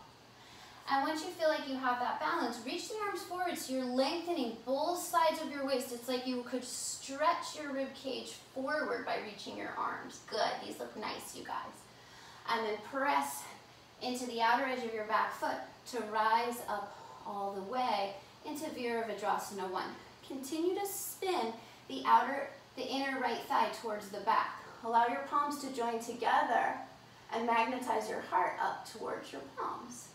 And once you feel like you have that balance, reach the arms forward so you're lengthening both sides of your waist. It's like you could stretch your rib cage forward by reaching your arms. Good, these look nice, you guys. And then press into the outer edge of your back foot to rise up all the way into Virabhadrasana 1. Continue to spin the inner right thigh towards the back. Allow your palms to join together and magnetize your heart up towards your palms.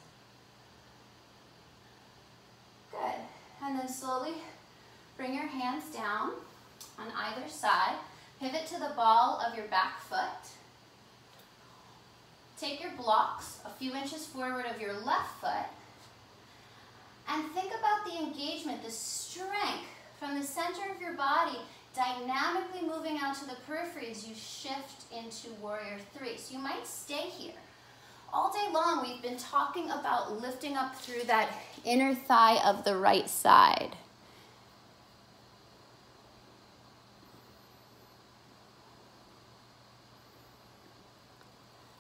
Good. And then slowly bring your hands down on either side. Pivot to the ball of your back foot. Take your blocks a few inches forward of your left foot. And think about the engagement, the strength from the center of your body Dynamically moving out to the periphery as you shift into warrior three. So you might stay here. All day long, we've been talking about lifting up through that inner thigh of the right side.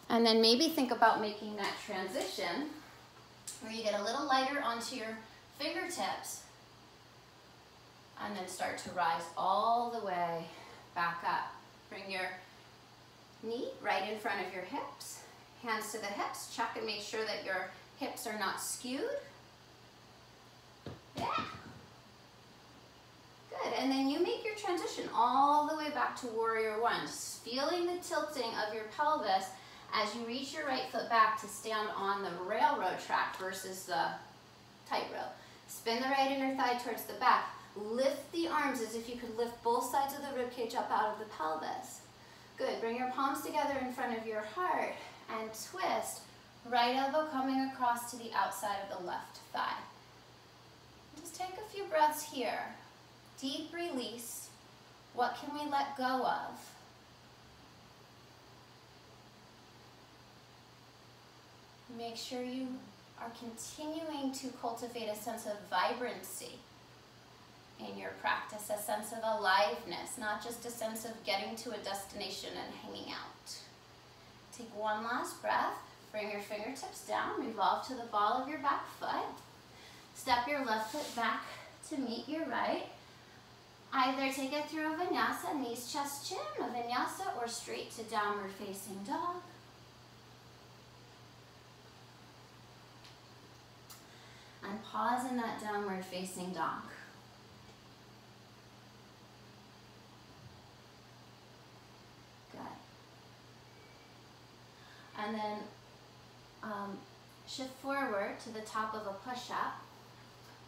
And then maybe think about making that transition where you get a little lighter onto your fingertips and then start to rise all the way back up. Bring your knee right in front of your hips, hands to the hips. Check and make sure that your hips are not skewed. Yeah. Good, and then you make your transition all the way back to warrior one, feeling the tilting of your pelvis as you reach your right foot back to stand on the railroad track versus the tightrope. Spin the right inner thigh towards the back. Lift the arms as if you could lift both sides of the ribcage up out of the pelvis. Good, bring your palms together in front of your heart and twist. Right elbow coming across to the outside of the left thigh. Just take a few breaths here. Deep release. What can we let go of? Make sure you are continuing to cultivate a sense of vibrancy in your practice, a sense of aliveness, not just a sense of getting to a destination and hanging out. Take one last breath. Bring your fingertips down. Revolve to the ball of your back foot. Step your left foot back to meet your right. Either take it through a vinyasa, knees, chest, chin, a vinyasa, or straight to downward facing dog. And pause in that downward facing dog. Good. And then shift forward to the top of a push-up.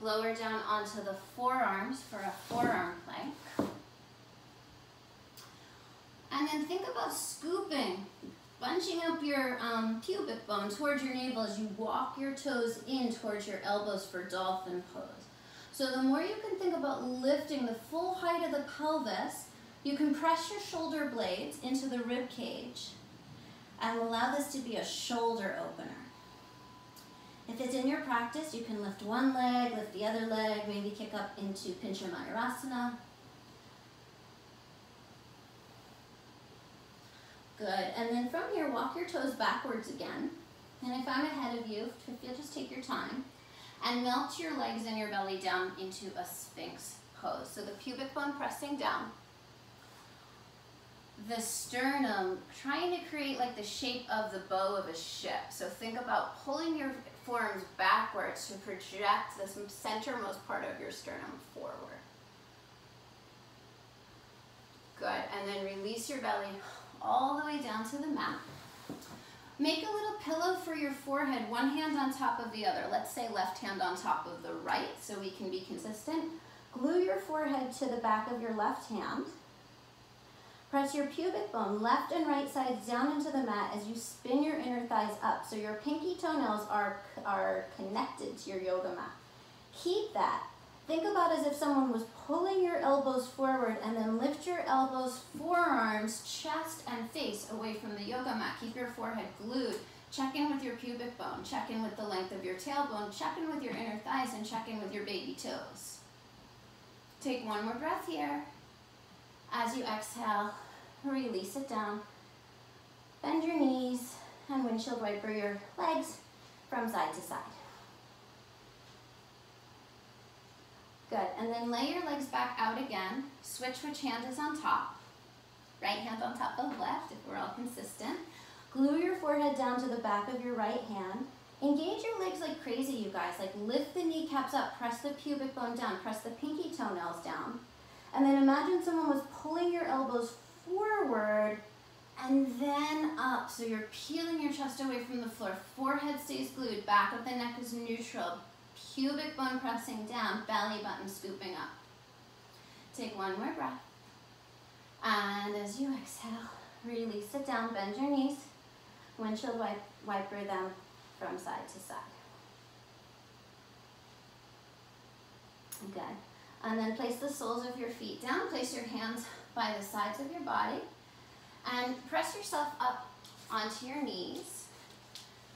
Lower down onto the forearms for a forearm plank. And then think about scooping, bunching up your pubic bone towards your navel as you walk your toes in towards your elbows for dolphin pose. So the more you can think about lifting the full height of the pelvis, you can press your shoulder blades into the rib cage and allow this to be a shoulder opener. If it's in your practice, you can lift one leg, lift the other leg, maybe kick up into Pincha Mayurasana. Good, and then from here, walk your toes backwards again. And if I'm ahead of you, if you'll just take your time, and melt your legs and your belly down into a Sphinx pose. So the pubic bone pressing down. The sternum, trying to create like the shape of the bow of a ship. So think about pulling your forearms backwards to project the centermost part of your sternum forward. Good, and then release your belly all the way down to the mat. Make a little pillow for your forehead, one hand on top of the other. Let's say left hand on top of the right so we can be consistent. Glue your forehead to the back of your left hand. Press your pubic bone, left and right sides down into the mat as you spin your inner thighs up. So your pinky toenails are connected to your yoga mat. Keep that. Think about as if someone was pulling your elbows forward and then lift your elbows, forearms, chest, and face away from the yoga mat. Keep your forehead glued. Check in with your pubic bone. Check in with the length of your tailbone. Check in with your inner thighs and check in with your baby toes. Take one more breath here. As you exhale, release it down. Bend your knees and windshield wiper your legs from side to side. Good, and then lay your legs back out again. Switch which hand is on top. Right hand on top of left, if we're all consistent. Glue your forehead down to the back of your right hand. Engage your legs like crazy, you guys. Like lift the kneecaps up, press the pubic bone down, press the pinky toenails down. And then imagine someone was pulling your elbows forward and then up. So you're peeling your chest away from the floor. Forehead stays glued, back of the neck is neutral. Pubic bone pressing down, belly button scooping up. Take one more breath. And as you exhale, release it down, bend your knees. Windshield wiper them from side to side. Good. And then place the soles of your feet down. Place your hands by the sides of your body. And press yourself up onto your knees.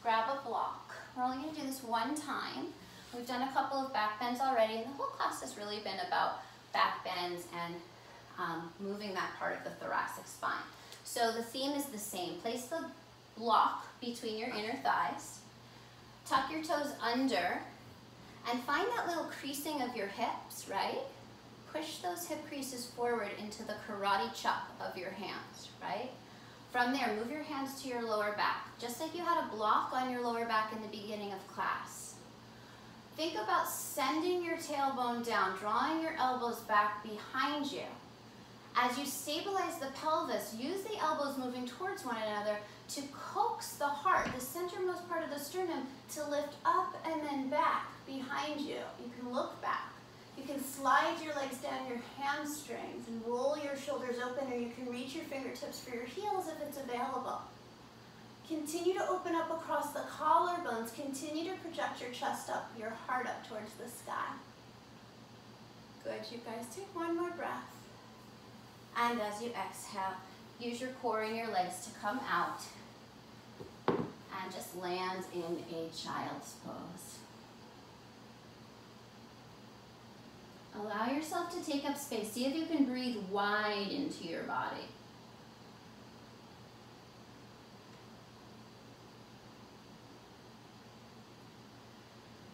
Grab a block. We're only going to do this one time. We've done a couple of back bends already, and the whole class has really been about back bends and moving that part of the thoracic spine. So the theme is the same. Place the block between your inner thighs. Tuck your toes under, and find that little creasing of your hips, right? Push those hip creases forward into the karate chop of your hands, right? From there, move your hands to your lower back, just like you had a block on your lower back in the beginning of class. Think about sending your tailbone down, drawing your elbows back behind you. As you stabilize the pelvis, use the elbows moving towards one another to coax the heart, the centermost part of the sternum, to lift up and then back behind you. You can look back. You can slide your legs down your hamstrings and roll your shoulders open, or you can reach your fingertips for your heels if it's available. Continue to open up across the collarbones. Continue to project your chest up, your heart up towards the sky. Good, you guys. Take one more breath. And as you exhale, use your core and your legs to come out and just land in a child's pose. Allow yourself to take up space. See if you can breathe wide into your body.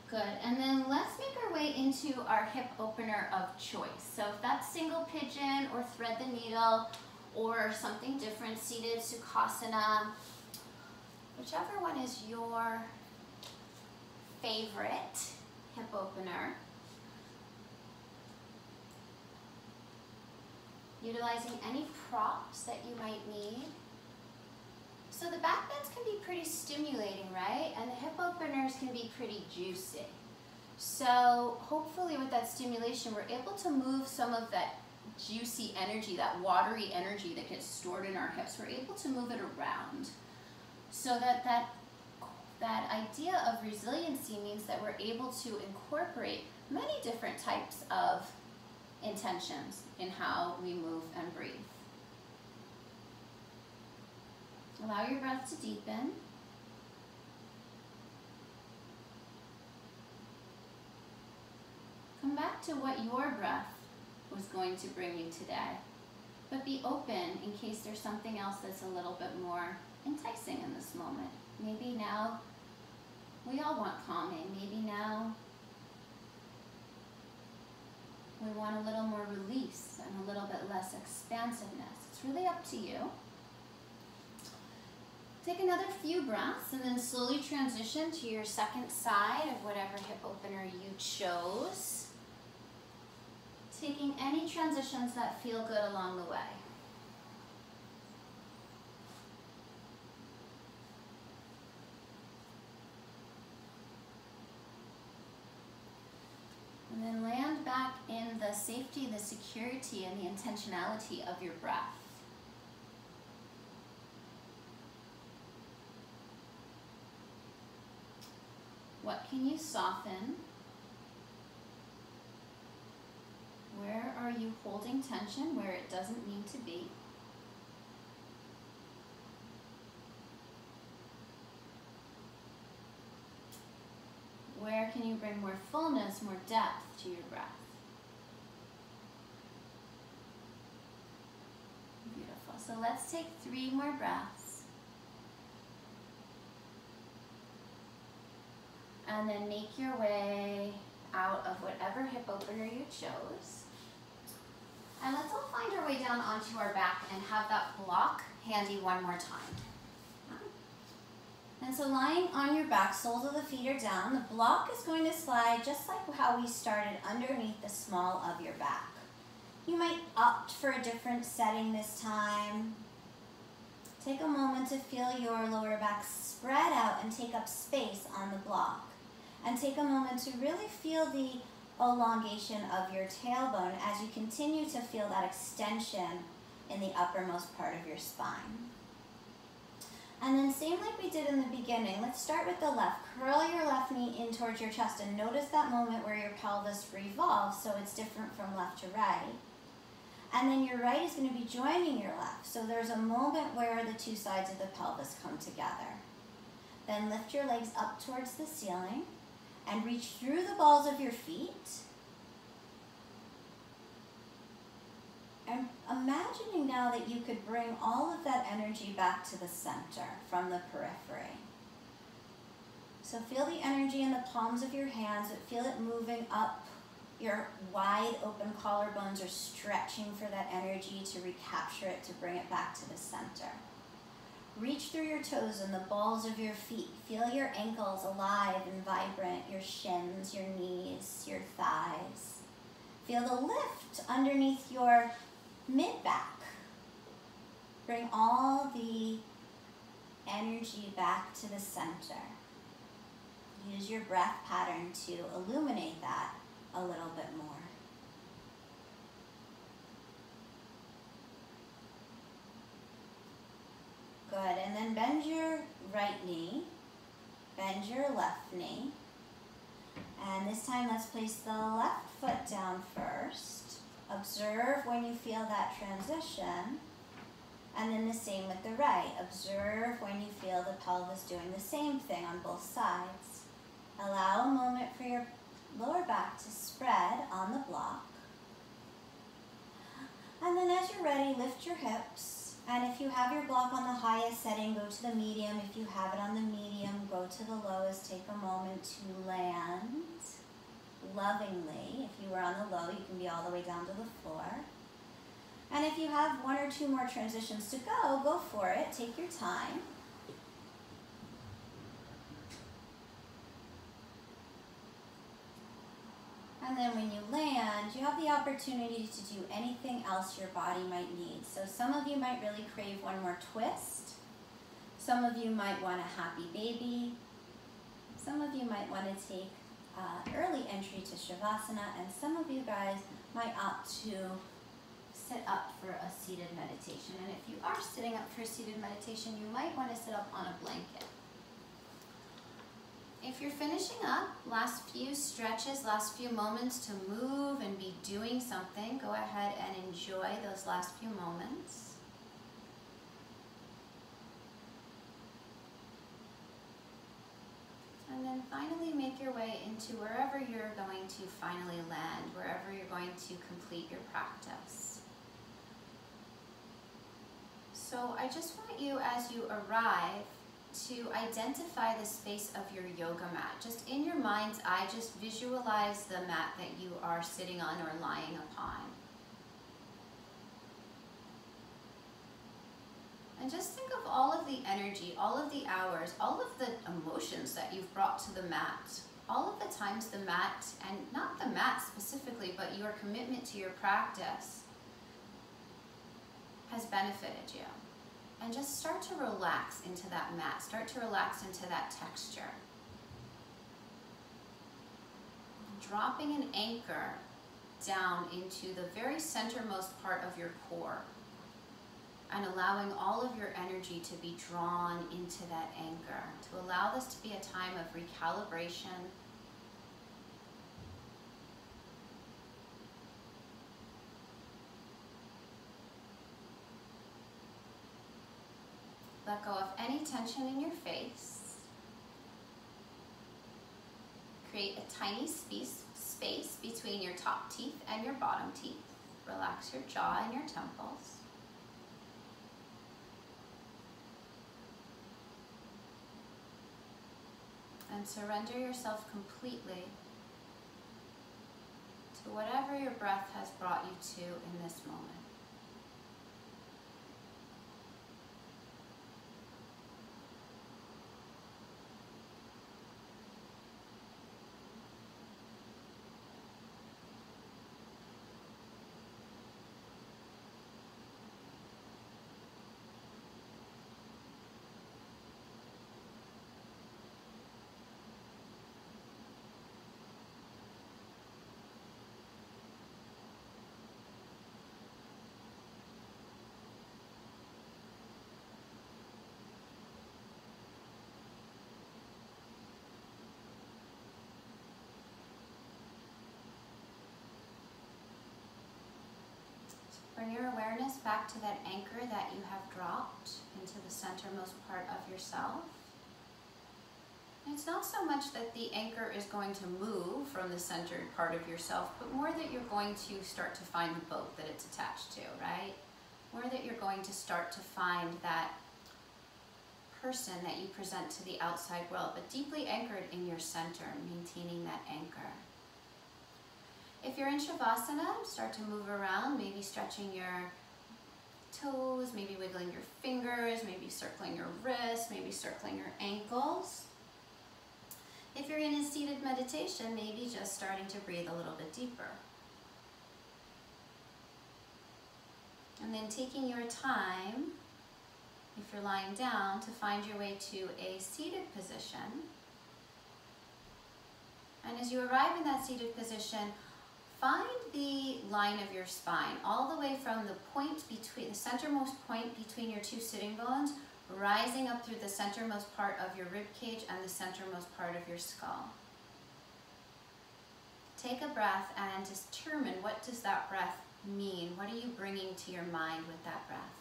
Good, and then let's make our way into our hip opener of choice. So if that's single pigeon or thread the needle or something different, seated Sukhasana, whichever one is your favorite hip opener. Utilizing any props that you might need. So the back bends can be pretty stimulating, right? And the hip openers can be pretty juicy. So hopefully with that stimulation, we're able to move some of that juicy energy, that watery energy that gets stored in our hips. We're able to move it around. So that idea of resiliency means that we're able to incorporate many different types of intentions in how we move and breathe. Allow your breath to deepen. Come back to what your breath was going to bring you today, but be open in case there's something else that's a little bit more enticing in this moment. Maybe now we all want calming. Maybe now we want a little more release and a little bit less expansiveness. It's really up to you. Take another few breaths and then slowly transition to your second side of whatever hip opener you chose. Taking any transitions that feel good along the way. And then land back in the safety, the security, and the intentionality of your breath. What can you soften? Where are you holding tension where it doesn't need to be? Where can you bring more fullness, more depth to your breath? Beautiful. So let's take 3 more breaths. And then make your way out of whatever hip opener you chose. And let's all find our way down onto our back and have that block handy one more time. And so lying on your back, soles of the feet are down, the block is going to slide just like how we started underneath the small of your back. You might opt for a different setting this time. Take a moment to feel your lower back spread out and take up space on the block. And take a moment to really feel the elongation of your tailbone as you continue to feel that extension in the uppermost part of your spine. And then same like we did in the beginning, let's start with the left. Curl your left knee in towards your chest and notice that moment where your pelvis revolves so it's different from left to right. And then your right is going to be joining your left. So there's a moment where the two sides of the pelvis come together. Then lift your legs up towards the ceiling and reach through the balls of your feet. And imagining now that you could bring all of that energy back to the center from the periphery. So feel the energy in the palms of your hands, but feel it moving up. Your wide open collarbones are stretching for that energy to recapture it, to bring it back to the center. Reach through your toes and the balls of your feet. Feel your ankles alive and vibrant, your shins, your knees, your thighs. Feel the lift underneath your mid-back. Bring all the energy back to the center. Use your breath pattern to illuminate that a little bit more. Good, and then bend your right knee, bend your left knee, and this time let's place the left foot down first. Observe when you feel that transition, and then the same with the right. Observe when you feel the pelvis doing the same thing on both sides. Allow a moment for your lower back to spread on the block. And then as you're ready, lift your hips. And if you have your block on the highest setting, go to the medium. If you have it on the medium, go to the lowest. Take a moment to land lovingly. If you were on the low, you can be all the way down to the floor. And if you have one or two more transitions to go, go for it. Take your time. And then when you land, you have the opportunity to do anything else your body might need. So some of you might really crave one more twist. Some of you might want a happy baby. Some of you might want to take early entry to Shavasana. And some of you guys might opt to sit up for a seated meditation. And if you are sitting up for a seated meditation, you might want to sit up on a blanket. If you're finishing up, last few stretches, last few moments to move and be doing something, go ahead and enjoy those last few moments. And then finally make your way into wherever you're going to finally land, wherever you're going to complete your practice. So I just want you, as you arrive, to identify the space of your yoga mat. Just in your mind's eye, just visualize the mat that you are sitting on or lying upon. And just think of all of the energy, all of the hours, all of the emotions that you've brought to the mat. All of the times the mat, and not the mat specifically, but your commitment to your practice has benefited you. And just start to relax into that mat. Start to relax into that texture. Dropping an anchor down into the very centermost part of your core. And allowing all of your energy to be drawn into that anchor. To allow this to be a time of recalibration. Let go of any tension in your face. Create a tiny space between your top teeth and your bottom teeth. Relax your jaw and your temples. And surrender yourself completely to whatever your breath has brought you to in this moment. Bring your awareness back to that anchor that you have dropped into the centermost part of yourself. And it's not so much that the anchor is going to move from the centered part of yourself, but more that you're going to start to find the boat that it's attached to, right? More that you're going to start to find that person that you present to the outside world, but deeply anchored in your center, maintaining that anchor. If you're in Shavasana, start to move around, maybe stretching your toes, maybe wiggling your fingers, maybe circling your wrists, maybe circling your ankles. If you're in a seated meditation, maybe just starting to breathe a little bit deeper. And then taking your time, if you're lying down, to find your way to a seated position. And as you arrive in that seated position, find the line of your spine, all the way from the point between, the centermost point between your two sitting bones, rising up through the centermost part of your rib cage and the centermost part of your skull. Take a breath and determine, what does that breath mean? What are you bringing to your mind with that breath?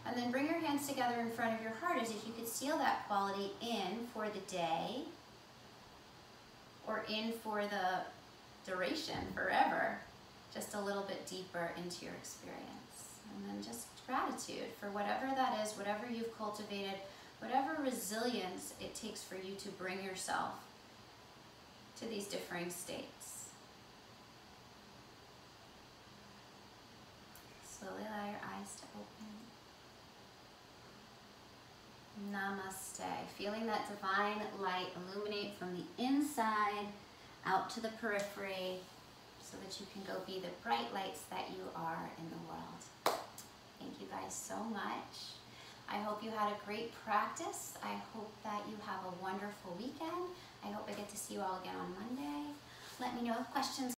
And then bring your hands together in front of your heart as if you could seal that quality in for the day, or in for the duration, forever, just a little bit deeper into your experience. And then just gratitude for whatever that is, whatever you've cultivated, whatever resilience it takes for you to bring yourself to these differing states. Slowly allow your eyes to open. Namaste. Feeling that divine light illuminate from the inside out to the periphery, so that you can go be the bright lights that you are in the world. Thank you guys so much. I hope you had a great practice. I hope that you have a wonderful weekend. I hope I get to see you all again on Monday. Let me know if questions